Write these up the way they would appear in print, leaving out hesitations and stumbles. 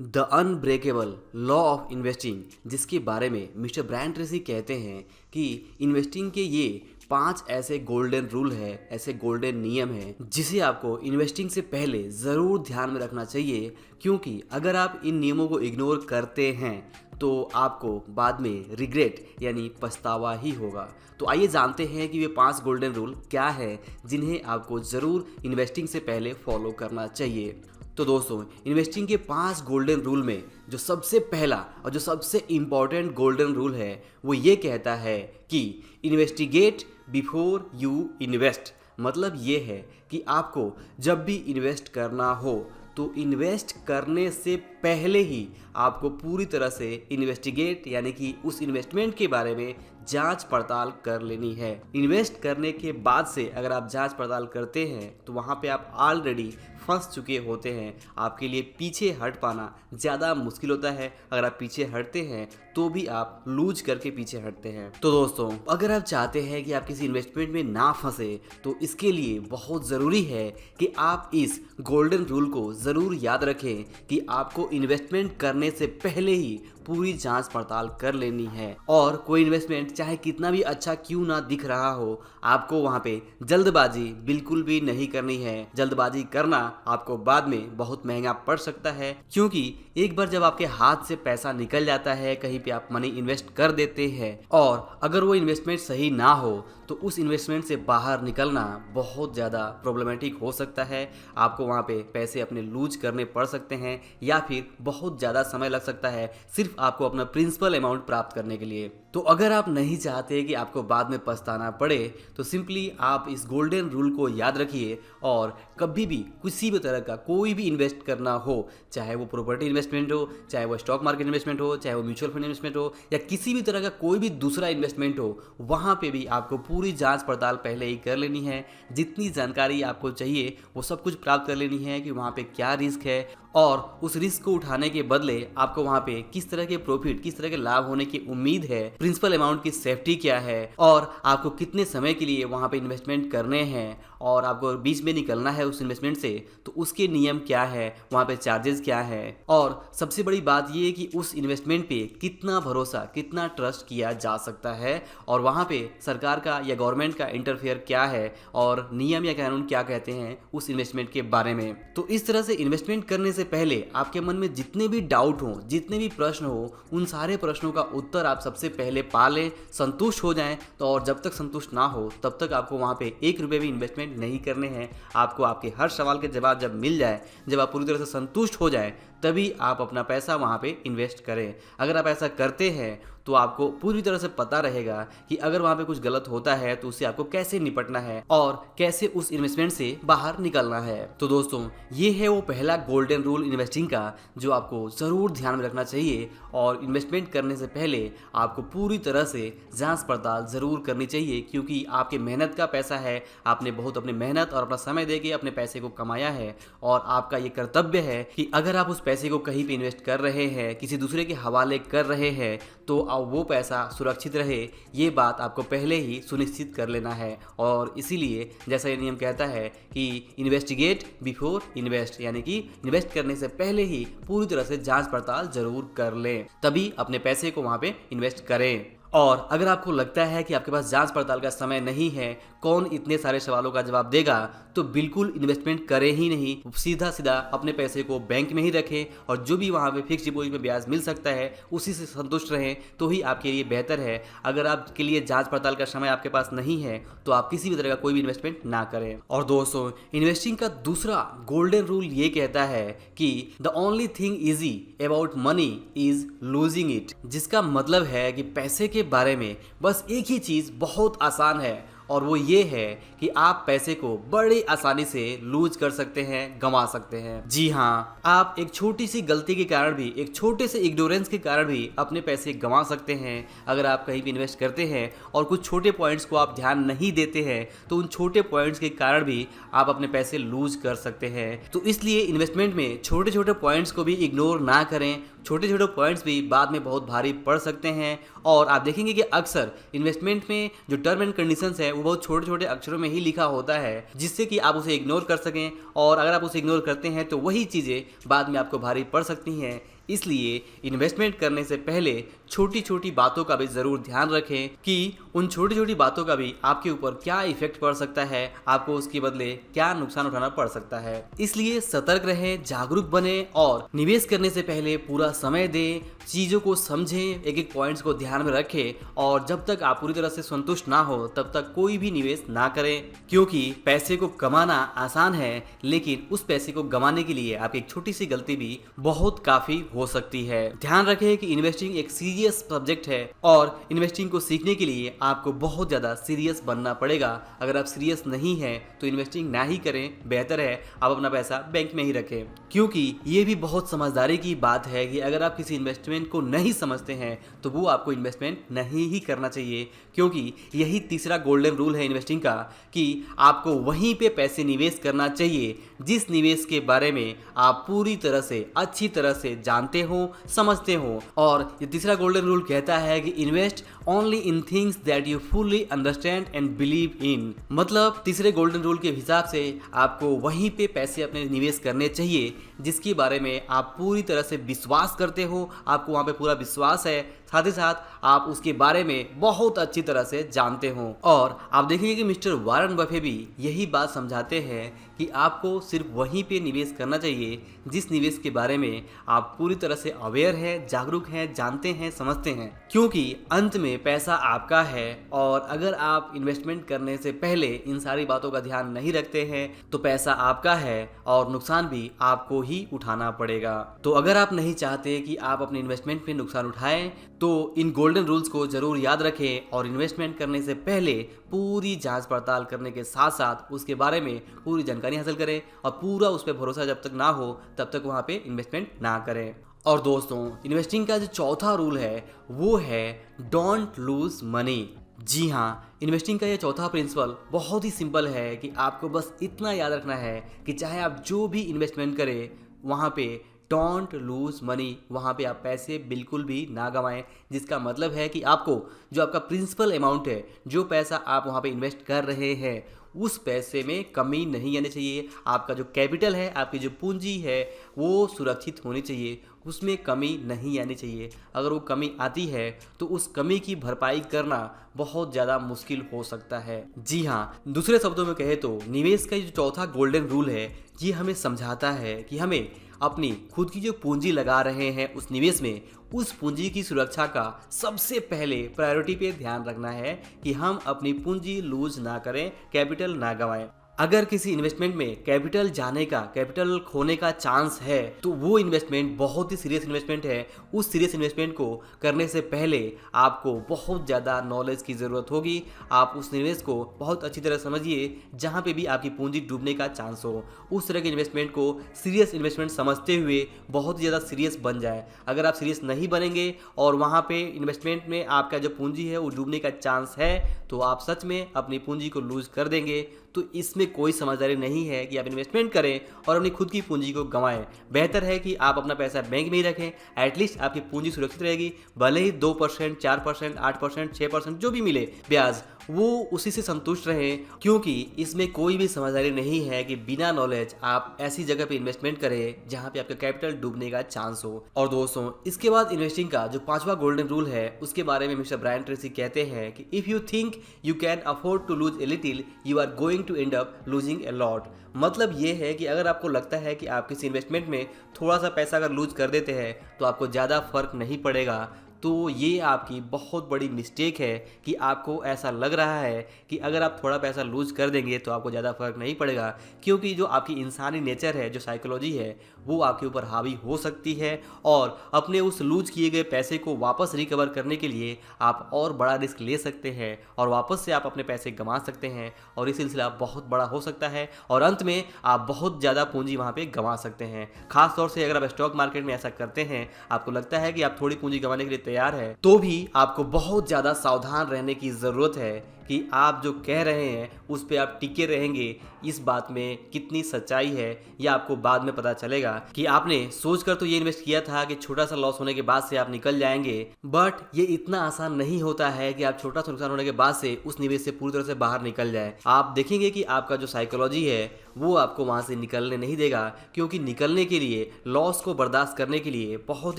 The unbreakable law of investing, जिसके बारे में मिस्टर ब्रायन ट्रेसी कहते हैं कि इन्वेस्टिंग के ये 5 ऐसे गोल्डन रूल है, ऐसे गोल्डन नियम है जिसे आपको इन्वेस्टिंग से पहले ज़रूर ध्यान में रखना चाहिए। क्योंकि अगर आप इन नियमों को इग्नोर करते हैं तो आपको बाद में रिग्रेट यानी पछतावा ही होगा। तो आइए जानते हैं कि वे 5 गोल्डन रूल क्या है जिन्हें आपको ज़रूर इन्वेस्टिंग से पहले फॉलो करना चाहिए। तो दोस्तों, इन्वेस्टिंग के 5 गोल्डन रूल में जो सबसे पहला और जो सबसे इम्पॉर्टेंट गोल्डन रूल है वो ये कहता है कि इन्वेस्टिगेट बिफोर यू इन्वेस्ट। मतलब ये है कि आपको जब भी इन्वेस्ट करना हो तो इन्वेस्ट करने से पहले ही आपको पूरी तरह से इन्वेस्टिगेट यानी कि उस इन्वेस्टमेंट के बारे में जांच पड़ताल कर लेनी है। इन्वेस्ट करने के बाद से अगर आप जांच पड़ताल करते हैं तो वहाँ पे आप ऑलरेडी फंस चुके होते हैं। आपके लिए पीछे हट पाना ज़्यादा मुश्किल होता है। अगर आप पीछे हटते हैं तो भी आप लूज करके पीछे हटते हैं। तो दोस्तों, अगर आप चाहते हैं कि आप किसी इन्वेस्टमेंट में ना फंसे तो इसके लिए बहुत ज़रूरी है कि आप इस गोल्डन रूल को ज़रूर याद रखें कि आपको इन्वेस्टमेंट करने से पहले ही पूरी जांच पड़ताल कर लेनी है। और कोई इन्वेस्टमेंट चाहे कितना भी अच्छा क्यों ना दिख रहा हो, आपको वहाँ पे जल्दबाजी बिल्कुल भी नहीं करनी है। जल्दबाजी करना आपको बाद में बहुत महंगा पड़ सकता है, क्योंकि एक बार जब आपके हाथ से पैसा निकल जाता है, कहीं पे आप मनी इन्वेस्ट कर देते हैं और अगर वो इन्वेस्टमेंट सही ना हो तो उस इन्वेस्टमेंट से बाहर निकलना बहुत ज़्यादा प्रॉब्लमेटिक हो सकता है। आपको वहाँ पे पैसे अपने लूज करने पड़ सकते हैं या फिर बहुत ज़्यादा समय लग सकता है सिर्फ आपको अपना प्रिंसिपल अमाउंट प्राप्त करने के लिए। तो अगर आप नहीं चाहते कि आपको बाद में पछताना पड़े तो सिंपली आप इस गोल्डन रूल को याद रखिए और कभी भी किसी भी तरह का कोई भी इन्वेस्ट करना हो, चाहे वो प्रॉपर्टी इन्वेस्टमेंट हो, चाहे वो स्टॉक मार्केट इन्वेस्टमेंट हो, चाहे वो म्यूचुअल फंड इन्वेस्टमेंट हो या किसी भी तरह का कोई भी दूसरा इन्वेस्टमेंट हो, वहाँ पे भी आपको पूरी जांच पड़ताल पहले ही कर लेनी है। जितनी जानकारी आपको चाहिए वो सब कुछ प्राप्त कर लेनी है कि वहाँ पे क्या रिस्क है और उस रिस्क को उठाने के बदले आपको वहाँ पे किस तरह के प्रॉफिट, किस तरह के लाभ होने की उम्मीद है, प्रिंसिपल अमाउंट की सेफ्टी क्या है और आपको कितने समय के लिए वहाँ पे इन्वेस्टमेंट करने हैं और आपको बीच में निकलना है उस इन्वेस्टमेंट से तो उसके नियम क्या है, वहाँ पे चार्जेस क्या है और सबसे बड़ी बात ये है कि उस इन्वेस्टमेंट पे कितना भरोसा, कितना ट्रस्ट किया जा सकता है और वहाँ पे सरकार का या गवर्नमेंट का इंटरफेयर क्या है और नियम या कानून क्या कहते हैं उस इन्वेस्टमेंट के बारे में। तो इस तरह से इन्वेस्टमेंट करने से पहले आपके मन में जितने भी डाउट हो, जितने भी प्रश्न हो, उन सारे प्रश्नों का उत्तर आप सबसे पहले पा लें, संतुष्ट हो जाएं। तो और जब तक संतुष्ट ना हो तब तक आपको वहाँ पे 1 रुपये भी इन्वेस्टमेंट नहीं करने हैं। आपको आपके हर सवाल के जवाब जब मिल जाए, जब आप पूरी तरह से संतुष्ट हो जाए, तभी आप अपना पैसा वहाँ पे इन्वेस्ट करें। अगर आप ऐसा करते हैं तो आपको पूरी तरह से पता रहेगा कि अगर वहाँ पे कुछ गलत होता है तो उससे आपको कैसे निपटना है और कैसे उस इन्वेस्टमेंट से बाहर निकलना है। तो दोस्तों, ये है वो पहला गोल्डन रूल इन्वेस्टिंग का जो आपको ज़रूर ध्यान में रखना चाहिए और इन्वेस्टमेंट करने से पहले आपको पूरी तरह से जांच पड़ताल ज़रूर करनी चाहिए, क्योंकि आपके मेहनत का पैसा है। आपने बहुत अपनी मेहनत और अपना समय दे के अपने पैसे को कमाया है और आपका ये कर्तव्य है कि अगर आप उस पैसे को कहीं पे इन्वेस्ट कर रहे हैं, किसी दूसरे के हवाले कर रहे हैं, तो वो पैसा सुरक्षित रहे, ये बात आपको पहले ही सुनिश्चित कर लेना है। और इसीलिए जैसा ये नियम कहता है कि इन्वेस्टिगेट बिफोर इन्वेस्ट, यानी कि इन्वेस्ट करने से पहले ही पूरी तरह से जांच पड़ताल जरूर कर लें, तभी अपने पैसे को वहाँ पे इन्वेस्ट करें। और अगर आपको लगता है कि आपके पास जांच पड़ताल का समय नहीं है, कौन इतने सारे सवालों का जवाब देगा, तो बिल्कुल इन्वेस्टमेंट करें ही नहीं। सीधा सीधा अपने पैसे को बैंक में ही रखें और जो भी वहाँ पे फिक्स डिपॉजिट में ब्याज मिल सकता है उसी से संतुष्ट रहें, तो ही आपके लिए बेहतर है। अगर आपके लिए जांच पड़ताल का समय आपके पास नहीं है तो आप किसी भी तरह का कोई भी इन्वेस्टमेंट ना करें। और दोस्तों, इन्वेस्टिंग का दूसरा गोल्डन रूल ये कहता है कि the only thing easy about money is losing it, जिसका मतलब है कि पैसे के बारे में बस एक ही चीज़ बहुत आसान है और वो ये है कि आप पैसे को बड़ी आसानी से लूज कर सकते हैं, गंवा सकते हैं। जी हाँ, आप एक छोटी सी गलती के कारण भी, एक छोटे से इग्नोरेंस के कारण भी अपने पैसे गंवा सकते हैं। अगर आप कहीं भी इन्वेस्ट करते हैं और कुछ छोटे पॉइंट्स को आप ध्यान नहीं देते हैं तो उन छोटे पॉइंट्स के कारण भी आप अपने पैसे लूज कर सकते हैं। तो इसलिए इन्वेस्टमेंट में छोटे छोटे पॉइंट्स को भी इग्नोर ना करें, छोटे छोटे पॉइंट्स भी बाद में बहुत भारी पड़ सकते हैं। और आप देखेंगे कि अक्सर इन्वेस्टमेंट में जो टर्म एंड कंडीशंस है वो बहुत छोटे छोटे अक्षरों में ही लिखा होता है, जिससे कि आप उसे इग्नोर कर सकें। और अगर आप उसे इग्नोर करते हैं तो वही चीज़ें बाद में आपको भारी पड़ सकती हैं। इसलिए इन्वेस्टमेंट करने से पहले छोटी छोटी बातों का भी ज़रूर ध्यान रखें कि उन छोटी छोटी बातों का भी आपके ऊपर क्या इफेक्ट पड़ सकता है, आपको उसके बदले क्या नुकसान उठाना पड़ सकता है। इसलिए सतर्क रहें, जागरूक बने और निवेश करने से पहले पूरा समय दें, चीज़ों को समझें, एक एक पॉइंट्स को ध्यान में रखें। और जब तक आप पूरी तरह से संतुष्ट ना हो तब तक कोई भी निवेश ना करें, क्योंकि पैसे को कमाना आसान है लेकिन उस पैसे को गंवाने के लिए आपकी एक छोटी सी गलती भी बहुत काफ़ी हो सकती है। ध्यान रखें कि इन्वेस्टिंग एक सीरियस सब्जेक्ट है और इन्वेस्टिंग को सीखने के लिए आपको बहुत ज़्यादा सीरियस बनना पड़ेगा। अगर आप सीरियस नहीं हैं तो इन्वेस्टिंग ना ही करें, बेहतर है आप अपना पैसा बैंक में ही रखें। क्योंकि ये भी बहुत समझदारी की बात है कि अगर आप किसी इन्वेस्टमेंट को नहीं समझते हैं तो वो आपको इन्वेस्टमेंट नहीं ही करना चाहिए, क्योंकि यही तीसरा गोल्डन रूल है इन्वेस्टिंग का कि आपको वहीं पे पैसे निवेश करना चाहिए जिस निवेश के बारे में आप पूरी तरह से अच्छी तरह से जानते हो, समझते हो। और ये तीसरा गोल्डन रूल कहता है कि invest only in things that you fully understand and believe in. मतलब तीसरे गोल्डन रूल के हिसाब से आपको वहीं पे पैसे अपने निवेश करने चाहिए जिसके बारे में आप पूरी तरह से विश्वास करते हो, आपको वहाँ पे पूरा विश्वास है, साथ ही साथ आप उसके बारे में बहुत अच्छी तरह से जानते हो। और आप देखेंगे कि मिस्टर वॉरेन बफे भी यही बात समझाते हैं कि आपको सिर्फ वहीं पे निवेश करना चाहिए जिस निवेश के बारे में आप पूरी तरह से अवेयर हैं, जागरूक हैं, जानते हैं, समझते हैं। क्योंकि अंत में पैसा आपका है और अगर आप इन्वेस्टमेंट करने से पहले इन सारी बातों का ध्यान नहीं रखते हैं तो पैसा आपका है और नुकसान भी आपको ही उठाना पड़ेगा। तो अगर आप नहीं चाहते कि आप अपने इन्वेस्टमेंट में नुकसान उठाएं तो इन गोल्डन रूल्स को जरूर याद रखें और इन्वेस्टमेंट करने से पहले पूरी जांच पड़ताल करने के साथ साथ उसके बारे में पूरी जानकारी हासिल करें और पूरा उस पर भरोसा जब तक ना हो तब तक वहाँ पे इन्वेस्टमेंट ना करें। और दोस्तों, इन्वेस्टिंग का जो चौथा रूल है वो है डोंट लूज मनी। जी हाँ, इन्वेस्टिंग का ये चौथा प्रिंसिपल बहुत ही सिंपल है कि आपको बस इतना याद रखना है कि चाहे आप जो भी इन्वेस्टमेंट करें वहाँ पे डोंट लूज मनी, वहाँ पे आप पैसे बिल्कुल भी ना गंवाएं। जिसका मतलब है कि आपको जो आपका प्रिंसिपल अमाउंट है, जो पैसा आप वहाँ पे इन्वेस्ट कर रहे हैं, उस पैसे में कमी नहीं आनी चाहिए। आपका जो कैपिटल है, आपकी जो पूंजी है वो सुरक्षित होनी चाहिए, उसमें कमी नहीं आनी चाहिए। अगर वो कमी आती है तो उस कमी की भरपाई करना बहुत ज़्यादा मुश्किल हो सकता है। जी हाँ, दूसरे शब्दों में कहे तो निवेश का जो चौथा गोल्डन रूल है ये हमें समझाता है कि हमें अपनी खुद की जो पूंजी लगा रहे हैं उस निवेश में, उस पूंजी की सुरक्षा का सबसे पहले प्रायोरिटी पे ध्यान रखना है कि हम अपनी पूंजी लूज ना करें, कैपिटल ना गंवाएं। अगर किसी इन्वेस्टमेंट में कैपिटल जाने का, कैपिटल खोने का चांस है तो वो इन्वेस्टमेंट बहुत ही सीरियस इन्वेस्टमेंट है। उस सीरियस इन्वेस्टमेंट को करने से पहले आपको बहुत ज़्यादा नॉलेज की ज़रूरत होगी। आप उस निवेश को बहुत अच्छी तरह समझिए जहाँ पे भी आपकी पूंजी डूबने का चांस हो। उस तरह के इन्वेस्टमेंट को सीरियस इन्वेस्टमेंट समझते हुए बहुत ज़्यादा सीरियस बन जाए। अगर आप सीरियस नहीं बनेंगे और वहाँ पे इन्वेस्टमेंट में आपका जो पूंजी है वो डूबने का चांस है तो आप सच में अपनी पूंजी को लूज कर देंगे। तो इसमें कोई समझदारी नहीं है कि आप इन्वेस्टमेंट करें और अपनी खुद की पूंजी को गंवाएं। बेहतर है कि आप अपना पैसा बैंक में ही रखें, एटलीस्ट आपकी पूंजी सुरक्षित रहेगी। भले ही 2%, 4%, 8%, 6% जो भी मिले ब्याज, वो उसी से संतुष्ट रहें, क्योंकि इसमें कोई भी समझदारी नहीं है कि बिना नॉलेज आप ऐसी जगह पे इन्वेस्टमेंट करें जहां पे आपका कैपिटल डूबने का चांस हो। और दोस्तों, इसके बाद इन्वेस्टिंग का जो पांचवा गोल्डन रूल है उसके बारे में मिस्टर ब्रायन ट्रेसी कहते हैं कि if you think you can afford to lose a little, you are going to end up losing a lot. मतलब ये है कि अगर आपको लगता है कि आप किसी इन्वेस्टमेंट में थोड़ा सा पैसा अगर लूज कर देते हैं तो आपको ज़्यादा फर्क नहीं पड़ेगा, तो ये आपकी बहुत बड़ी मिस्टेक है कि आपको ऐसा लग रहा है कि अगर आप थोड़ा पैसा लूज कर देंगे तो आपको ज़्यादा फर्क नहीं पड़ेगा। क्योंकि जो आपकी इंसानी नेचर है, जो साइकोलॉजी है, वो आपके ऊपर हावी हो सकती है और अपने उस लूज किए गए पैसे को वापस रिकवर करने के लिए आप और बड़ा रिस्क ले सकते हैं और वापस से आप अपने पैसे गंवा सकते हैं और ये सिलसिला बहुत बड़ा हो सकता है और अंत में आप बहुत ज़्यादा पूंजी वहाँ पे गंवा सकते हैं। खास तौर से अगर आप स्टॉक मार्केट में ऐसा करते हैं, आपको लगता है कि आप थोड़ी पूंजी गंवाने के लिए तैयार है, तो भी आपको बहुत ज़्यादा सावधान रहने की ज़रूरत है, कि आप जो कह रहे हैं उस पे आप टिके रहेंगे, इस बात में कितनी सच्चाई है ये आपको बाद में पता चलेगा। कि आपने सोचकर तो ये इन्वेस्ट किया था कि छोटा सा लॉस होने के बाद से आप निकल जाएंगे, बट ये इतना आसान नहीं होता है कि आप छोटा सा नुकसान होने के बाद से उस निवेश से पूरी तरह से बाहर निकल जाए। आप देखेंगे कि आपका जो साइकोलॉजी है वो आपको वहां से निकलने नहीं देगा, क्योंकि निकलने के लिए, लॉस को बर्दाश्त करने के लिए बहुत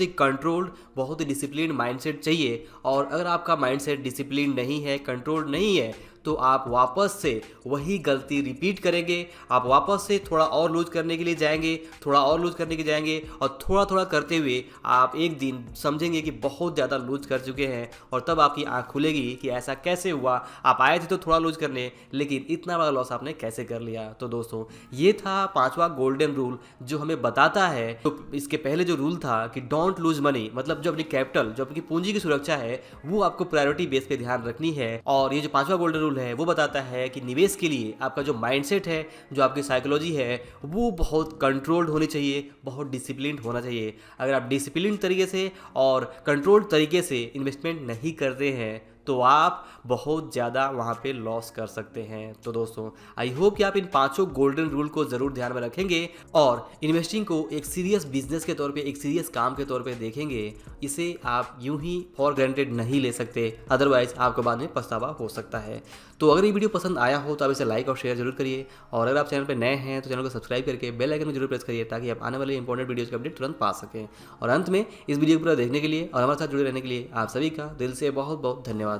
ही कंट्रोल्ड, बहुत ही डिसिप्लिन माइंडसेट चाहिए। और अगर आपका माइंडसेट डिसिप्लिन नहीं है, कंट्रोल्ड नहीं है, तो आप वापस से वही गलती रिपीट करेंगे। आप वापस से थोड़ा और लूज करने के लिए जाएंगे, थोड़ा और लूज करने के जाएंगे, और थोड़ा थोड़ा करते हुए आप एक दिन समझेंगे कि बहुत ज़्यादा लूज कर चुके हैं। और तब आपकी आंख खुलेगी कि ऐसा कैसे हुआ, आप आए थे तो थोड़ा लूज करने, लेकिन इतना बड़ा लॉस आपने कैसे कर लिया। तो दोस्तों, ये था 5वां गोल्डन रूल जो हमें बताता है। तो इसके पहले जो रूल था कि डोंट लूज मनी, मतलब जो अपनी कैपिटल, जो अपनी पूंजी की सुरक्षा है, वो आपको प्रायोरिटी बेस पे ध्यान रखनी है। और ये जो 5वां गोल्डन रूल है वो बताता है कि निवेश के लिए आपका जो माइंडसेट है, जो आपकी साइकोलॉजी है, वो बहुत कंट्रोल्ड होनी चाहिए, बहुत डिसिप्लिन्ड होना चाहिए। अगर आप डिसिप्लिन तरीके से और कंट्रोल्ड तरीके से इन्वेस्टमेंट नहीं करते हैं तो आप बहुत ज़्यादा वहाँ पे लॉस कर सकते हैं। तो दोस्तों, आई होप कि आप इन 5 गोल्डन रूल को ज़रूर ध्यान में रखेंगे और इन्वेस्टिंग को एक सीरियस बिजनेस के तौर पे, एक सीरियस काम के तौर पे देखेंगे। इसे आप यूं ही फॉर ग्रांटेड नहीं ले सकते, अदरवाइज आपको बाद में पछतावा हो सकता है। तो अगर ये वीडियो पसंद आया हो तो आप इसे लाइक और शेयर जरूर करिए, और अगर आप चैनल पर नए हैं तो चैनल को सब्सक्राइब करके बेल आइकन में जरूर प्रेस करिए, ताकि आप आने वाले इंपॉर्टेंट वीडियोज़ के अपडेट तुरंत पा सकें। और अंत में इस वीडियो को पूरा देखने के लिए और हमारे साथ जुड़े रहने के लिए आप सभी का दिल से बहुत बहुत धन्यवाद।